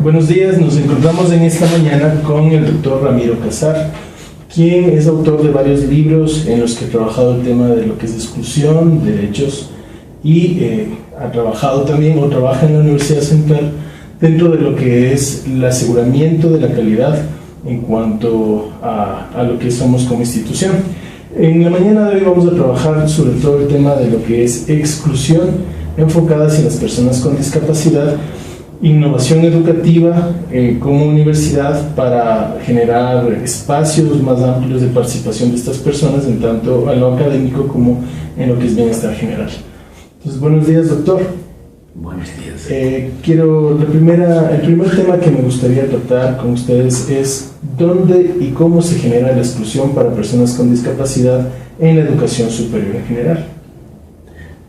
Buenos días, nos encontramos en esta mañana con el doctor Ramiro Casar, quien es autor de varios libros en los que ha trabajado el tema de lo que es exclusión, derechos y ha trabajado también o trabaja en la Universidad Central dentro de lo que es el aseguramiento de la calidad en cuanto a lo que somos como institución. En la mañana de hoy vamos a trabajar sobre todo el tema de lo que es exclusión enfocada hacia las personas con discapacidad, innovación educativa como universidad para generar espacios más amplios de participación de estas personas en tanto a lo académico como en lo que es bienestar general. Entonces, buenos días, doctor. Buenos días. El primer tema que me gustaría tratar con ustedes es dónde y cómo se genera la exclusión para personas con discapacidad en la educación superior en general.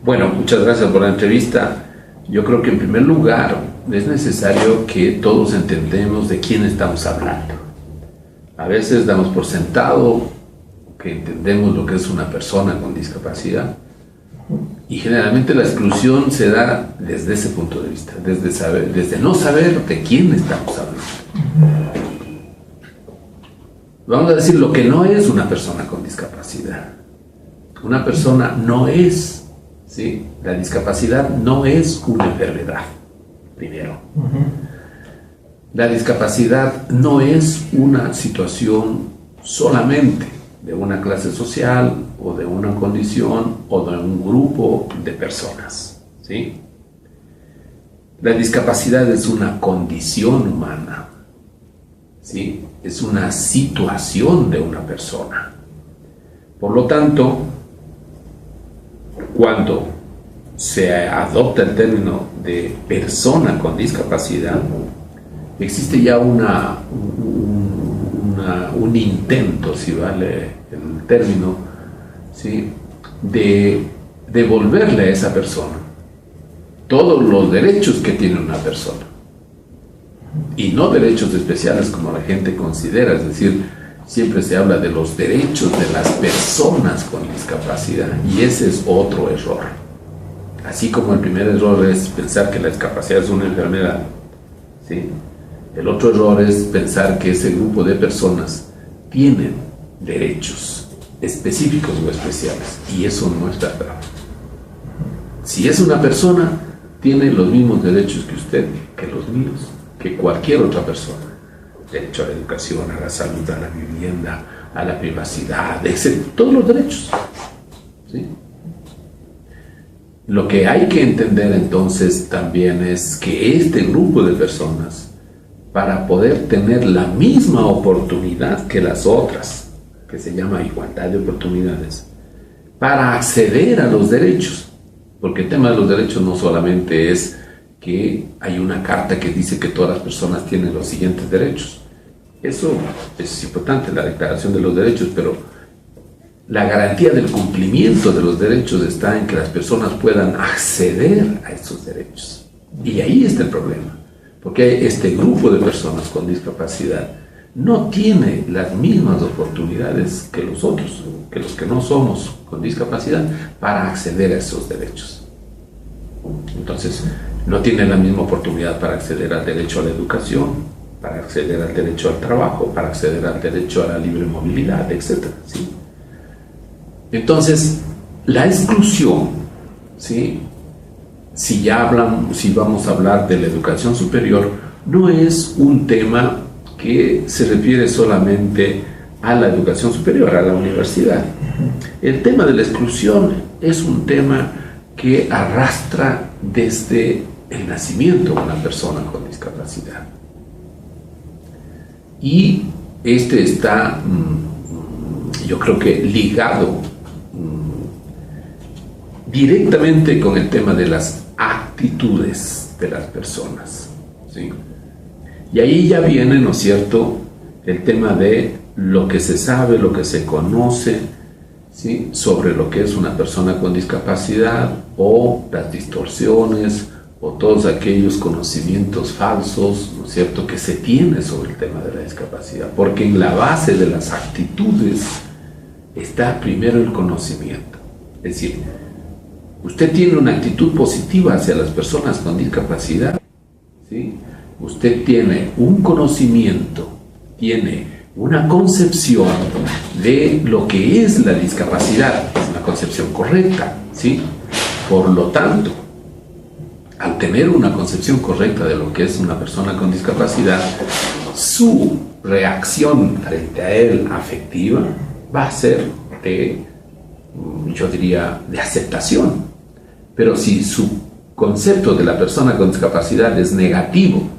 Bueno, muchas gracias por la entrevista. Yo creo que en primer lugar es necesario que todos entendamos de quién estamos hablando. A veces damos por sentado que entendemos lo que es una persona con discapacidad y generalmente la exclusión se da desde ese punto de vista, desde no saber de quién estamos hablando. Vamos a decir lo que no es una persona con discapacidad. Una persona no es, ¿sí? La discapacidad no es una enfermedad, primero. La discapacidad no es una situación solamente de una clase social o de una condición o de un grupo de personas, ¿sí? La discapacidad es una condición humana, ¿sí? Es una situación de una persona. Por lo tanto, cuando se adopta el término de persona con discapacidad, existe ya un intento, si vale el término, ¿sí?, de devolverle a esa persona todos los derechos que tiene una persona, y no derechos especiales como la gente considera, es decir, siempre se habla de los derechos de las personas con discapacidad, y ese es otro error. Así como el primer error es pensar que la discapacidad es una enfermedad, ¿sí?, el otro error es pensar que ese grupo de personas tienen derechos específicos o especiales, y eso no es verdad. Si es una persona, tiene los mismos derechos que usted, que los míos, que cualquier otra persona. Derecho a la educación, a la salud, a la vivienda, a la privacidad, etc. Todos los derechos, ¿sí? Lo que hay que entender entonces también es que este grupo de personas, para poder tener la misma oportunidad que las otras, que se llama igualdad de oportunidades, para acceder a los derechos, porque el tema de los derechos no solamente es que hay una carta que dice que todas las personas tienen los siguientes derechos. Eso es importante, la declaración de los derechos, pero la garantía del cumplimiento de los derechos está en que las personas puedan acceder a esos derechos. Y ahí está el problema, porque este grupo de personas con discapacidad no tiene las mismas oportunidades que los otros, que los que no somos con discapacidad, para acceder a esos derechos. Entonces, no tiene la misma oportunidad para acceder al derecho a la educación, para acceder al derecho al trabajo, para acceder al derecho a la libre movilidad, etc., ¿sí? Entonces, la exclusión, ¿sí?, si vamos a hablar de la educación superior, no es un tema que se refiere solamente a la educación superior, a la universidad. El tema de la exclusión es un tema que arrastra desde el nacimiento a una persona con discapacidad. Y este está, yo creo que ligado directamente con el tema de las actitudes de las personas, ¿sí? Y ahí ya viene, ¿no es cierto?, el tema de lo que se sabe, lo que se conoce, ¿sí?, sobre lo que es una persona con discapacidad, o las distorsiones, o todos aquellos conocimientos falsos, ¿no es cierto?, que se tiene sobre el tema de la discapacidad, porque en la base de las actitudes está primero el conocimiento. Es decir, usted tiene una actitud positiva hacia las personas con discapacidad, ¿sí?, usted tiene un conocimiento, tiene una concepción de lo que es la discapacidad, es una concepción correcta, ¿sí? Por lo tanto, al tener una concepción correcta de lo que es una persona con discapacidad, su reacción frente a él afectiva va a ser de, yo diría, de aceptación. Pero si su concepto de la persona con discapacidad es negativo,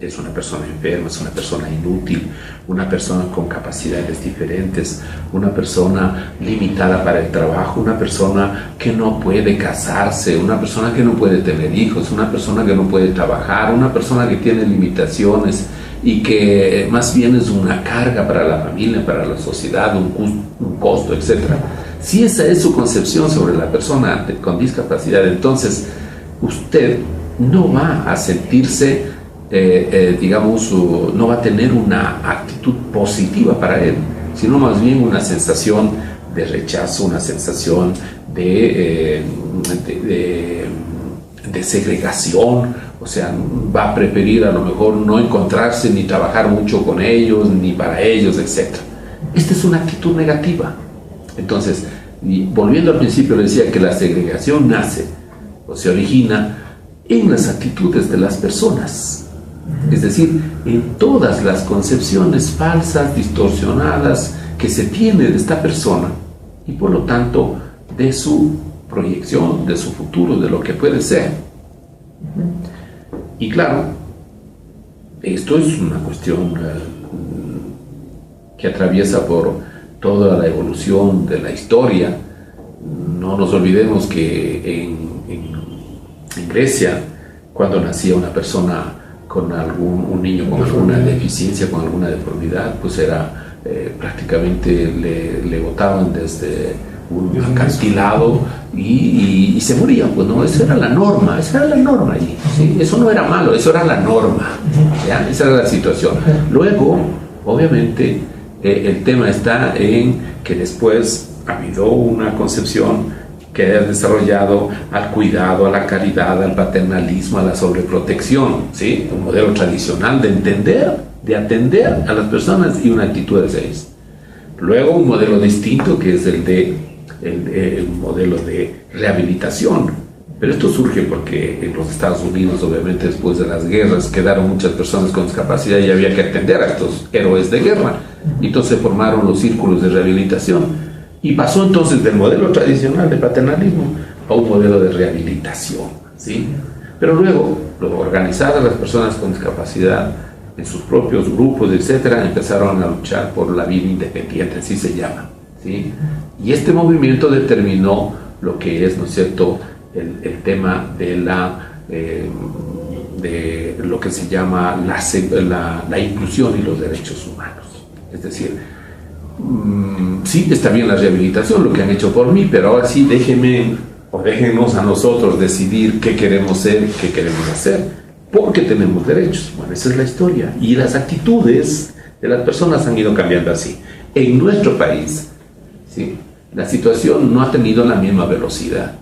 es una persona enferma, es una persona inútil, una persona con capacidades diferentes, una persona limitada para el trabajo, una persona que no puede casarse, una persona que no puede tener hijos, una persona que no puede trabajar, una persona que tiene limitaciones y que más bien es una carga para la familia, para la sociedad, un costo, etc. Si esa es su concepción sobre la persona con discapacidad, entonces usted no va a sentirse digamos, no va a tener una actitud positiva para él, sino más bien una sensación de rechazo, una sensación de segregación. O sea, va a preferir a lo mejor no encontrarse ni trabajar mucho con ellos, ni para ellos, etc. Esta es una actitud negativa. Entonces, volviendo al principio, le decía que la segregación nace o se origina en las actitudes de las personas. Es decir, en todas las concepciones falsas, distorsionadas que se tiene de esta persona y por lo tanto de su proyección, de su futuro, de lo que puede ser. Y claro, esto es una cuestión que atraviesa por toda la evolución de la historia. No nos olvidemos que en Grecia, cuando nacía una persona con un niño con alguna deficiencia, con alguna deformidad, pues era prácticamente le botaban desde un acantilado y se morían. Pues no, esa era la norma allí, ¿sí? Eso no era malo, eso era la norma, ¿ya? Esa era la situación. Luego, obviamente, el tema está en que después ha habido una concepción que ha desarrollado al cuidado, a la caridad, al paternalismo, a la sobreprotección, ¿sí? Un modelo tradicional de atender a las personas y una actitud de ellas. Luego un modelo distinto que es el modelo de rehabilitación. Pero esto surge porque en los Estados Unidos, obviamente después de las guerras, quedaron muchas personas con discapacidad y había que atender a estos héroes de guerra. Entonces formaron los círculos de rehabilitación. Y pasó entonces del modelo tradicional de paternalismo a un modelo de rehabilitación, ¿sí? Pero luego, organizar a las personas con discapacidad en sus propios grupos, etcétera, empezaron a luchar por la vida independiente, así se llama, ¿sí? Y este movimiento determinó lo que es, ¿no es cierto?, el tema de lo que se llama la inclusión y los derechos humanos. Es decir, sí, está bien la rehabilitación, lo que han hecho por mí, pero ahora sí déjenos a nosotros decidir qué queremos ser, qué queremos hacer, porque tenemos derechos. Bueno, esa es la historia. Y las actitudes de las personas han ido cambiando así. En nuestro país, ¿sí?, la situación no ha tenido la misma velocidad.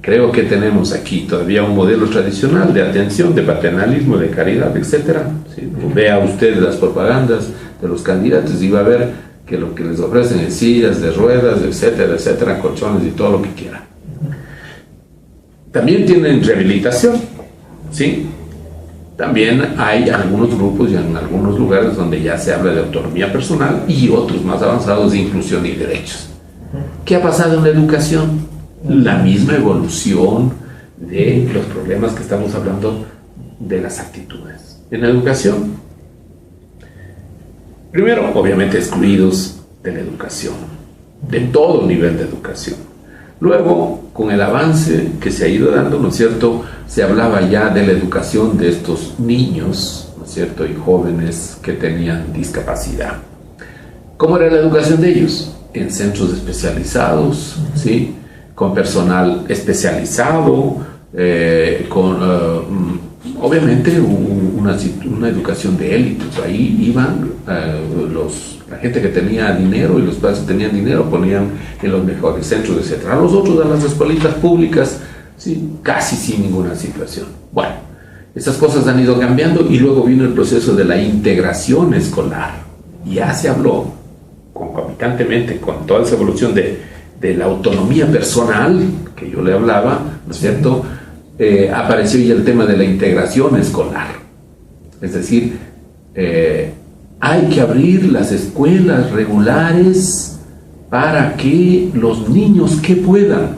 Creo que tenemos aquí todavía un modelo tradicional de atención, de paternalismo, de caridad, etc. ¿Sí? Vea usted las propagandas de los candidatos y va a ver que lo que les ofrecen es sillas de ruedas, etcétera, etcétera, colchones y todo lo que quieran. También tienen rehabilitación, ¿sí? También hay algunos grupos y en algunos lugares donde ya se habla de autonomía personal y otros más avanzados de inclusión y derechos. ¿Qué ha pasado en la educación? La misma evolución de los problemas que estamos hablando de las actitudes. En la educación, primero, obviamente, excluidos de la educación, de todo nivel de educación. Luego, con el avance que se ha ido dando, ¿no es cierto?, se hablaba ya de la educación de estos niños, ¿no es cierto?, y jóvenes que tenían discapacidad. ¿Cómo era la educación de ellos? En centros especializados, ¿sí?, con personal especializado, obviamente una educación de élite. Ahí iban la gente que tenía dinero y los padres que tenían dinero ponían en los mejores centros, etc. A los otros, a las escuelitas públicas, ¿sí?, casi sin ninguna situación. Bueno, Estas cosas han ido cambiando y luego vino el proceso de la integración escolar. Ya se habló concomitantemente con toda esa evolución de la autonomía personal que yo le hablaba, ¿no es cierto? Apareció ya el tema de la integración escolar. Es decir, hay que abrir las escuelas regulares para que los niños que puedan,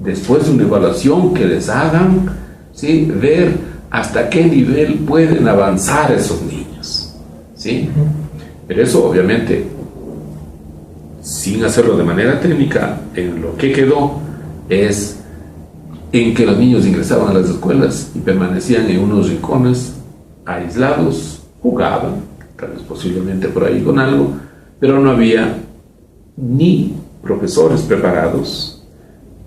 después de una evaluación que les hagan, ¿sí?, ver hasta qué nivel pueden avanzar esos niños, ¿sí? Pero eso obviamente sin hacerlo de manera técnica. En lo que quedó es en que los niños ingresaban a las escuelas y permanecían en unos rincones aislados, jugaban, tal vez posiblemente por ahí con algo, pero no había ni profesores preparados,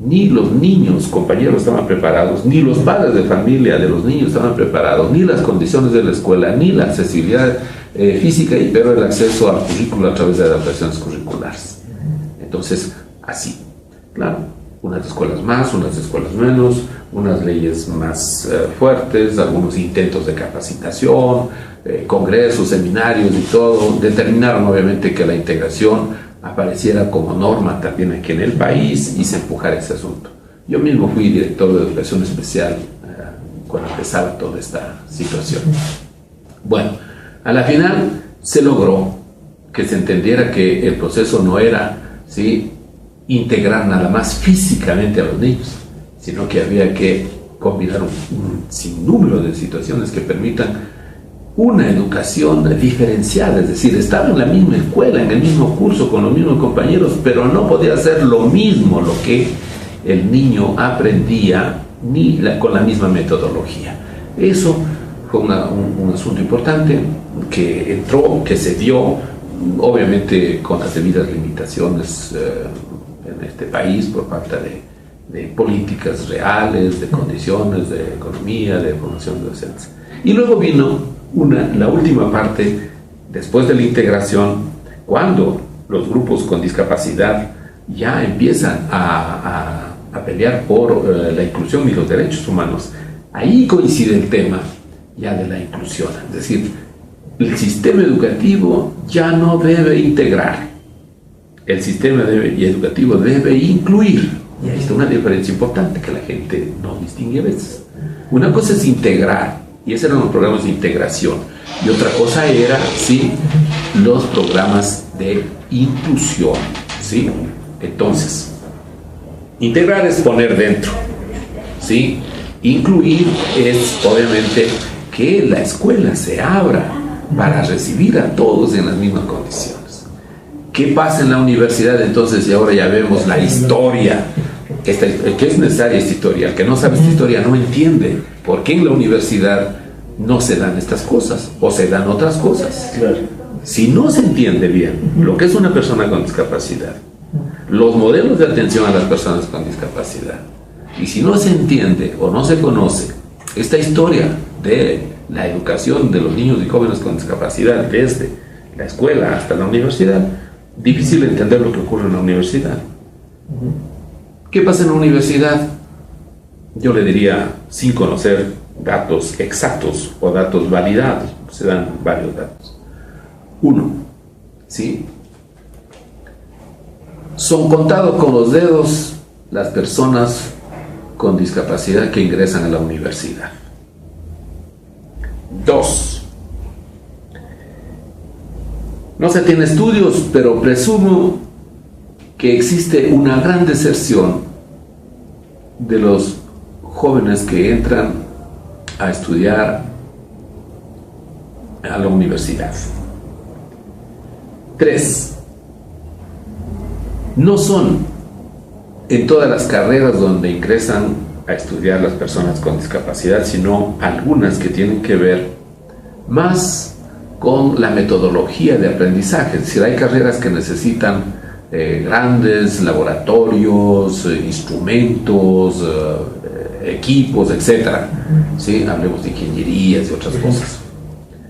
ni los niños, compañeros, estaban preparados, ni los padres de familia de los niños estaban preparados, ni las condiciones de la escuela, ni la accesibilidad física, y pero el acceso al currículo a través de adaptaciones curriculares. Entonces, así, claro, unas escuelas más, unas escuelas menos, unas leyes más fuertes, algunos intentos de capacitación, congresos, seminarios y todo, determinaron obviamente que la integración apareciera como norma también aquí en el país y se empujara ese asunto. Yo mismo fui director de educación especial cuando empezaba toda esta situación. Bueno, a la final se logró que se entendiera que el proceso no era, ¿sí?, integrar nada más físicamente a los niños, sino que había que combinar un sinnúmero de situaciones que permitan una educación diferenciada, es decir, estaba en la misma escuela, en el mismo curso, con los mismos compañeros, pero no podía hacer lo mismo lo que el niño aprendía, ni con la misma metodología. Eso fue un asunto importante que entró, que se dio, obviamente con las debidas limitaciones en este país por falta de políticas reales, de condiciones, de economía, de formación de docentes. Y luego vino la última parte, después de la integración, cuando los grupos con discapacidad ya empiezan a pelear por la inclusión y los derechos humanos. Ahí coincide el tema ya de la inclusión, es decir, el sistema educativo ya no debe integrar, el sistema educativo debe incluir, y ahí está una diferencia importante que la gente no distingue a veces. Una cosa es integrar, y esos eran los programas de integración, y otra cosa era, sí, los programas de inclusión, ¿sí? Entonces, integrar es poner dentro, ¿sí? Incluir es, obviamente, que la escuela se abra para recibir a todos en las mismas condiciones. ¿Qué pasa en la universidad entonces? Y ahora ya vemos la historia, que es necesaria esta historia. El que no sabe esta historia no entiende por qué en la universidad no se dan estas cosas o se dan otras cosas. Claro. Si no se entiende bien lo que es una persona con discapacidad, los modelos de atención a las personas con discapacidad, y si no se entiende o no se conoce esta historia de la educación de los niños y jóvenes con discapacidad desde la escuela hasta la universidad, difícil entender lo que ocurre en la universidad. ¿Qué pasa en la universidad? Yo le diría, sin conocer datos exactos o datos validados, se dan varios datos. Uno, ¿sí? Son contados con los dedos las personas con discapacidad que ingresan a la universidad. Dos, no se tiene estudios, pero presumo que existe una gran deserción de los jóvenes que entran a estudiar a la universidad. Tres, no son en todas las carreras donde ingresan a estudiar las personas con discapacidad, sino algunas que tienen que ver más con la metodología de aprendizaje. Es decir, hay carreras que necesitan grandes laboratorios, instrumentos, equipos, etc. ¿Sí? Hablemos de ingenierías y otras cosas.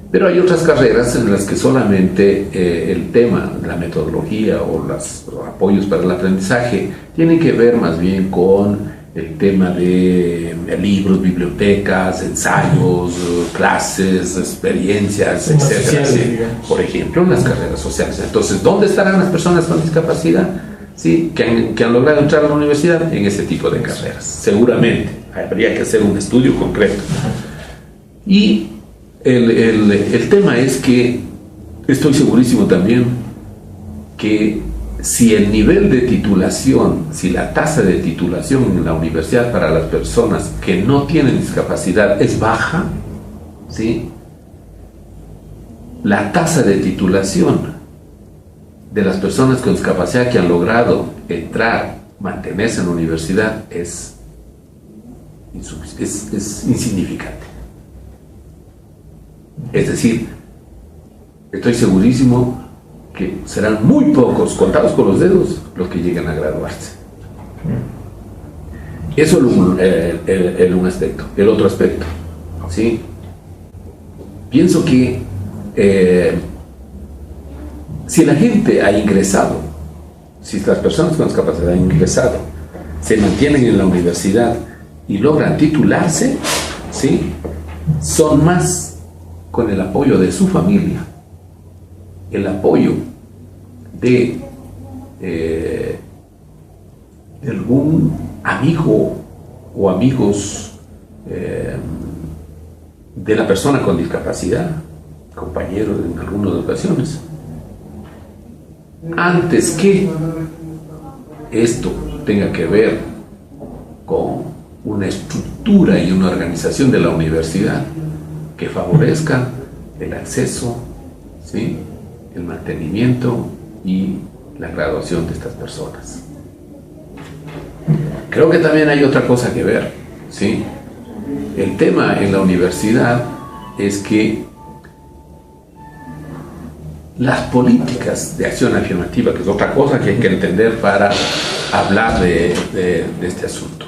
Pero hay otras carreras en las que solamente el tema, la metodología o los apoyos para el aprendizaje tienen que ver más bien con el tema de libros, bibliotecas, ensayos, clases, experiencias, etcétera, por ejemplo, en las carreras sociales. Entonces, ¿dónde estarán las personas con discapacidad? ¿Sí? Que han logrado entrar a la universidad en ese tipo de carreras. Seguramente habría que hacer un estudio concreto. Y el tema es que estoy segurísimo también que si el nivel de titulación, si la tasa de titulación en la universidad para las personas que no tienen discapacidad es baja, ¿sí? La tasa de titulación de las personas con discapacidad que han logrado entrar, mantenerse en la universidad es insignificante. Es decir, estoy segurísimo que serán muy pocos, contados con los dedos, los que lleguen a graduarse. Eso es un aspecto. El otro aspecto, ¿sí? Pienso que si la gente ha ingresado, si las personas con discapacidad han ingresado, se mantienen en la universidad y logran titularse, ¿sí? Son más con el apoyo de su familia, el apoyo de algún amigo o amigos de la persona con discapacidad, compañeros en algunas ocasiones, antes que esto tenga que ver con una estructura y una organización de la universidad que favorezca el acceso, ¿sí?, el mantenimiento y la graduación de estas personas. Creo que también hay otra cosa que ver, ¿sí? El tema en la universidad es que las políticas de acción afirmativa, que es otra cosa que hay que entender para hablar de este asunto.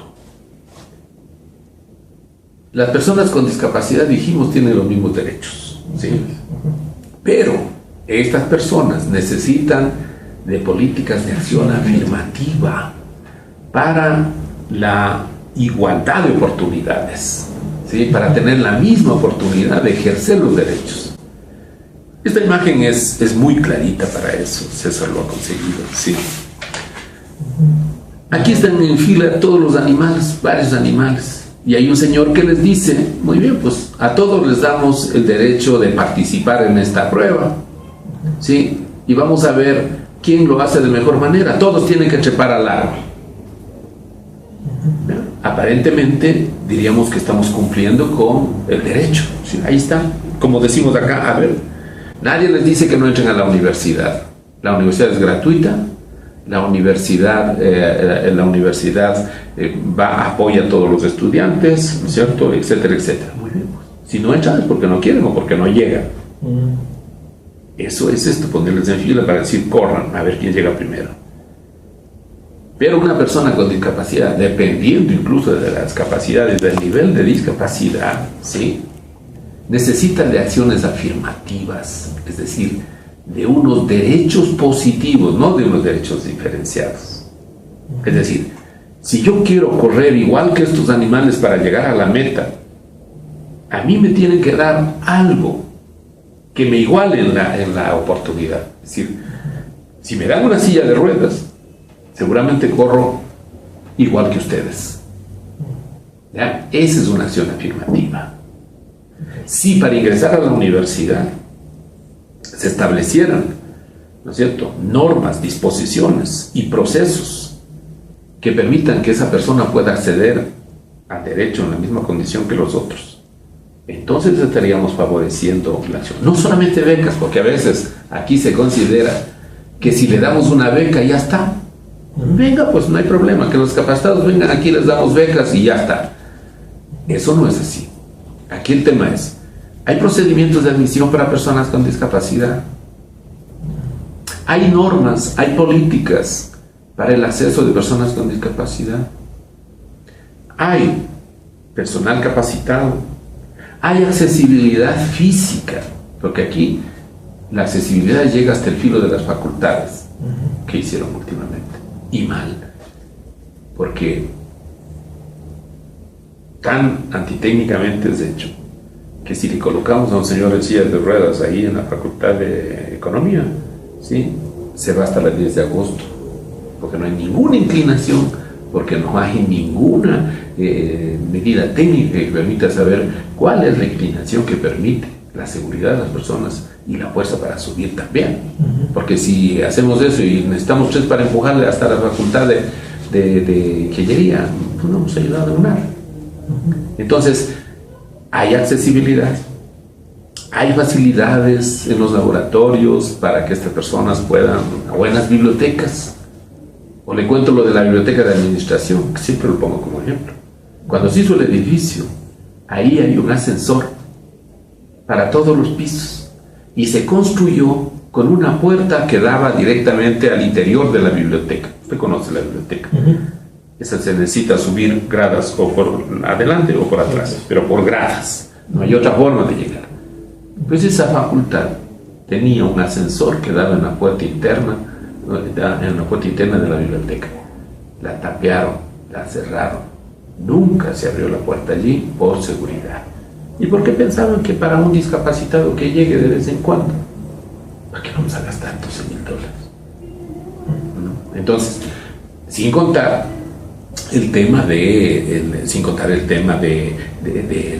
Las personas con discapacidad, dijimos, tienen los mismos derechos, ¿sí? Pero estas personas necesitan de políticas de acción afirmativa para la igualdad de oportunidades, ¿sí?, para tener la misma oportunidad de ejercer los derechos. Esta imagen es muy clarita para eso. César lo ha conseguido, ¿sí? Aquí están en fila todos los animales, varios animales, y hay un señor que les dice: muy bien, pues a todos les damos el derecho de participar en esta prueba, ¿sí? Y vamos a ver quién lo hace de mejor manera. Todos tienen que trepar al árbol. Aparentemente diríamos que estamos cumpliendo con el derecho, ¿sí? Ahí está, como decimos acá, a ver, nadie les dice que no entren a la universidad. La universidad es gratuita, la universidad apoya a todos los estudiantes, ¿no es cierto?, etcétera, etcétera. Muy bien, pues, si no entran es porque no quieren o porque no llegan. Eso es esto, ponerles en fila para decir: corran, a ver quién llega primero. Pero una persona con discapacidad, dependiendo incluso de las capacidades, del nivel de discapacidad, ¿sí?, necesita de acciones afirmativas, es decir, de unos derechos positivos, no de unos derechos diferenciados. Es decir, si yo quiero correr igual que estos animales para llegar a la meta, a mí me tienen que dar algo que me iguale en la oportunidad. Es decir, si me dan una silla de ruedas, seguramente corro igual que ustedes. ¿Ya? Esa es una acción afirmativa. Si para ingresar a la universidad se establecieran, ¿no es cierto?, normas, disposiciones y procesos que permitan que esa persona pueda acceder al derecho en la misma condición que los otros, entonces estaríamos favoreciendo la acción. No solamente becas, porque a veces aquí se considera que si le damos una beca ya está. Venga, pues no hay problema, que los capacitados vengan aquí, les damos becas y ya está. Eso no es así. Aquí el tema es: hay procedimientos de admisión para personas con discapacidad, hay normas, hay políticas para el acceso de personas con discapacidad, hay personal capacitado, hay accesibilidad física, porque aquí la accesibilidad llega hasta el filo de las facultades, que hicieron últimamente, y mal, porque tan antitécnicamente es hecho que si le colocamos a un señor en silla de ruedas ahí en la Facultad de Economía, ¿sí?, se va hasta el 10 de agosto, porque no hay ninguna inclinación, porque no hay ninguna medida técnica que permita saber cuál es la inclinación que permite la seguridad de las personas y la fuerza para subir también. Porque si hacemos eso y necesitamos 3 para empujarle hasta la Facultad de Ingeniería, pues no hemos ayudado a nada. Entonces, hay accesibilidad, hay facilidades en los laboratorios para que estas personas puedan, buenas bibliotecas. O le cuento lo de la biblioteca de administración, que siempre lo pongo como ejemplo. Cuando se hizo el edificio, ahí hay un ascensor para todos los pisos y se construyó con una puerta que daba directamente al interior de la biblioteca. Usted conoce la biblioteca. Esa se necesita subir gradas o por adelante o por atrás, pero por gradas. No hay otra forma de llegar. Pues esa facultad tenía un ascensor que daba en la puerta interna, de la biblioteca. La tapiaron, la cerraron. Nunca se abrió la puerta allí por seguridad. ¿Y por qué pensaban que para un discapacitado que llegue de vez en cuando, ¿para qué vamos a gastar $12,000? ¿No? Entonces, sin contar el tema de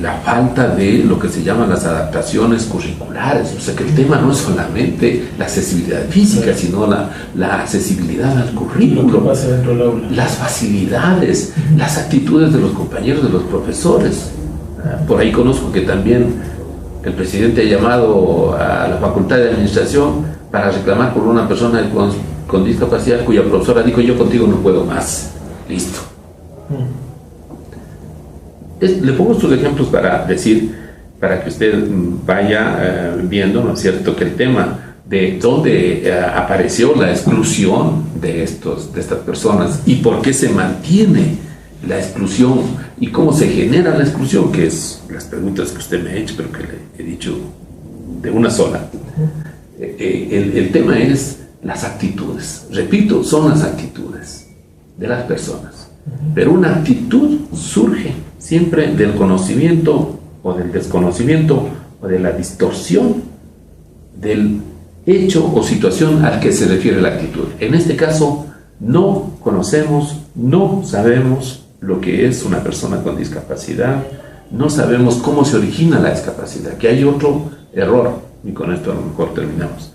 la falta de lo que se llaman las adaptaciones curriculares. O sea, que el tema no es solamente la accesibilidad física, sino la accesibilidad al currículo, las facilidades, las actitudes de los compañeros, de los profesores. Por ahí conozco que también el presidente ha llamado a la Facultad de Administración para reclamar por una persona con discapacidad cuya profesora dijo: yo contigo no puedo más. Listo. Le pongo estos ejemplos para que usted vaya viendo, ¿no es cierto?, que el tema de dónde apareció la exclusión de estas personas y por qué se mantiene la exclusión y cómo se genera la exclusión, que es las preguntas que usted me ha hecho, pero que le he dicho de una sola. El tema es las actitudes. Repito, son las actitudes de las personas. Pero una actitud surge siempre del conocimiento o del desconocimiento o de la distorsión del hecho o situación al que se refiere la actitud. En este caso, no conocemos, no sabemos lo que es una persona con discapacidad, no sabemos cómo se origina la discapacidad, que hay otro error, y con esto a lo mejor terminamos.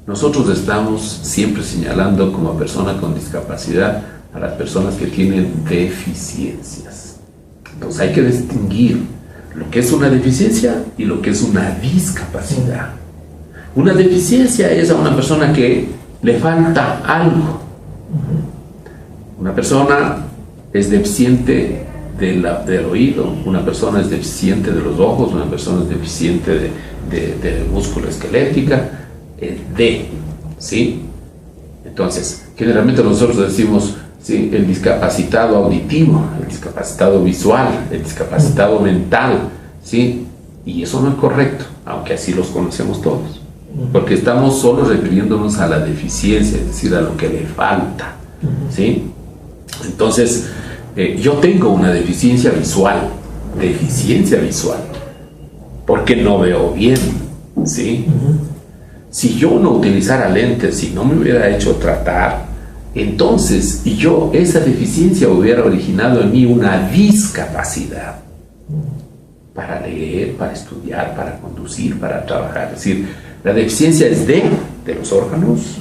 Nosotros estamos siempre señalando como persona con discapacidad a las personas que tienen deficiencias. Entonces hay que distinguir lo que es una deficiencia y lo que es una discapacidad. Una deficiencia es a una persona que le falta algo. Una persona es deficiente del oído, una persona es deficiente de los ojos, una persona es deficiente de músculo esquelética, ¿sí? Entonces, generalmente nosotros decimos, ¿sí?, el discapacitado auditivo, el discapacitado visual, el discapacitado mental, ¿sí? Y eso no es correcto, aunque así los conocemos todos, porque estamos solo refiriéndonos a la deficiencia, es decir, a lo que le falta, ¿sí? Entonces, yo tengo una deficiencia visual, porque no veo bien, ¿sí? Si yo no utilizara lentes, si no me hubiera hecho tratar, entonces esa deficiencia hubiera originado en mí una discapacidad para leer, para estudiar, para conducir, para trabajar. Es decir, la deficiencia es de los órganos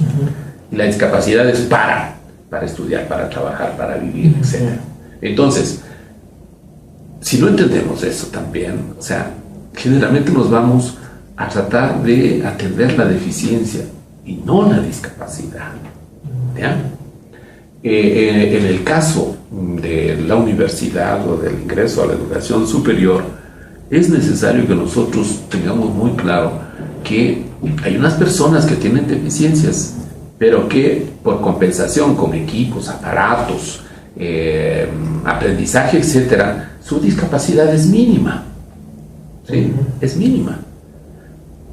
y la discapacidad es para estudiar, para trabajar, para vivir, etc. Entonces, si no entendemos eso también, o sea, generalmente nos vamos a tratar de atender la deficiencia y no la discapacidad. ¿Ya? En el caso de la universidad o del ingreso a la educación superior, es necesario que nosotros tengamos muy claro que hay unas personas que tienen deficiencias, pero que por compensación con equipos, aparatos, aprendizaje, etcétera, su discapacidad es mínima. ¿Sí? Es mínima.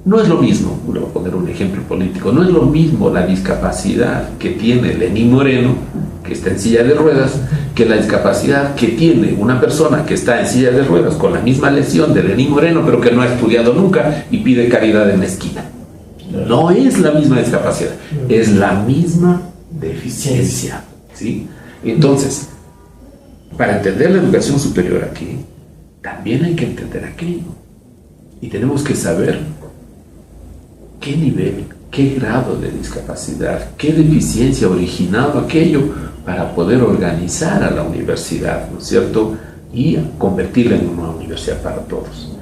No es lo mismo, le voy a poner un ejemplo político, no es lo mismo la discapacidad que tiene Lenín Moreno, que está en silla de ruedas, que la discapacidad que tiene una persona que está en silla de ruedas con la misma lesión de Lenín Moreno, pero que no ha estudiado nunca y pide caridad en la esquina. No es la misma discapacidad, es la misma deficiencia, ¿sí? Entonces, para entender la educación superior aquí, también hay que entender aquello. Y tenemos que saber qué nivel, qué grado de discapacidad, qué deficiencia ha originado aquello para poder organizar a la universidad, ¿no es cierto? Y convertirla en una universidad para todos.